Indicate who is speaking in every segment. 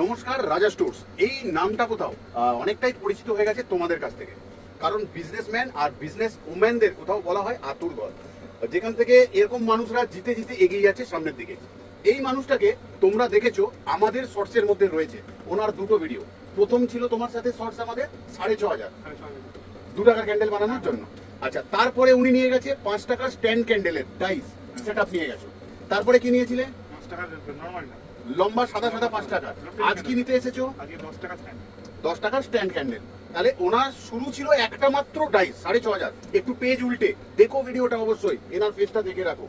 Speaker 1: নমস্কার, রাজা স্টোর্স এই নামটা কোথাও অনেকটাই পরিচিত হয়ে গেছে তোমাদের কাছ থেকে। কারণ বিজনেসম্যান আর বিজনেস উম্যানদের কোথাও বলা হয় আতুর ঘর, যেখান থেকে এরকম মানুষরা জিতে জিতে এগিয়ে যাচ্ছে সামনের দিকে। এই মানুষটাকে তোমরা দেখেছো আমাদের শর্টসের মধ্যে রয়েছে ওনার দুটো ভিডিও। প্রথম ছিল তোমার সাথে শর্টস আমাদের 6,500 2 টাকার ক্যান্ডেল বানানোর জন্য। আচ্ছা, তারপরে উনি নিয়ে গেছে 5 টাকার স্ট্যান্ড ক্যান্ডেলের ডাইস সেট আপ নিয়ে গেছো। তারপরে কি নিয়েছিলে?
Speaker 2: 5 টাকার নরমাল না,
Speaker 1: লম্বা সাদা সাদা 5 টাকা। আজ কি নিতে এসেছো?
Speaker 2: আজকে 10 টাকা স্ট্যান্ড।
Speaker 1: 10 টাকার স্ট্যান্ড ক্যান্ডেল। তাহলে ওনার শুরু ছিল একটা মাত্র ডাইস 6,500। একটু পেজ উল্টে দেখো ভিডিওটা, অবশ্যই এনার পেজটা দেখে রাখো।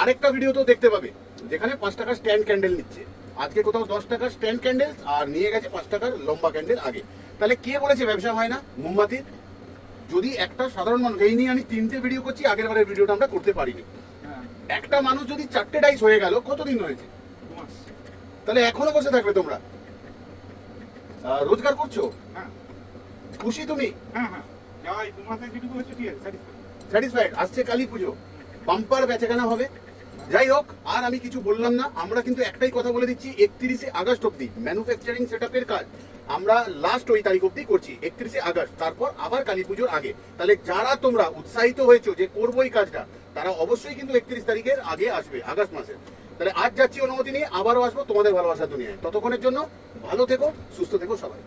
Speaker 1: আরেকটা ভিডিও তো দেখতে পাবে যেখানে 5 টাকার স্ট্যান্ড ক্যান্ডেল নিচ্ছে। আজকে কোথাও 10 টাকার স্ট্যান্ড ক্যান্ডেল আর নিয়ে গেছে 5 টাকার লম্বা ক্যান্ডেল আগে। তাহলে কে বলেছে ব্যবসা হয় না মোমবাতির? যদি একটা সাধারণ মানুষ, এই নিয়ে আমি 3টে ভিডিও করছি, আগের বারের ভিডিওটা আমরা করতে পারিনি। একটা মানুষ যদি 4টে ডাইস হয়ে গেল, কতদিন হয়েছে?
Speaker 2: 2 মাস।
Speaker 1: তাহলে এখনো বসে থাকবে তোমরা? রোজগার করছো?
Speaker 2: হ্যাঁ
Speaker 1: খুশি তুমি?
Speaker 2: হ্যাঁ হ্যাঁ, যাই 2 মাসে যেটুকু হচ্ছে ঠিক আছে,
Speaker 1: স্যাটিসফাইড? আসছে কালী পুজো, বাম্পার বেচাকেনা হবে। যাই হোক, আর আমি কিছু বললাম না। আমরা কিন্তু একটাই কথা বলে দিচ্ছি, 31শে আগস্ট অব্দি ম্যানুফ্যাকচারিং সেটআপের কাজ আমরা লাস্ট ওই তারিখ অব্দি করছি, 31শে আগস্ট। তারপর আবার কালী পুজোর আগে। তাহলে যারা তোমরা উৎসাহিত হয়েছো যে করবো এই কাজটা, তারা অবশ্যই কিন্তু 31 তারিখের আগে আসবে, আগস্ট মাসে। তাহলে আজ যাচ্ছি অনুমতি নিয়ে, আবারও আসবো তোমাদের ভালোবাসা দুনিয়ায়। ততক্ষণের জন্য ভালো থেকো, সুস্থ থেকো সবাই।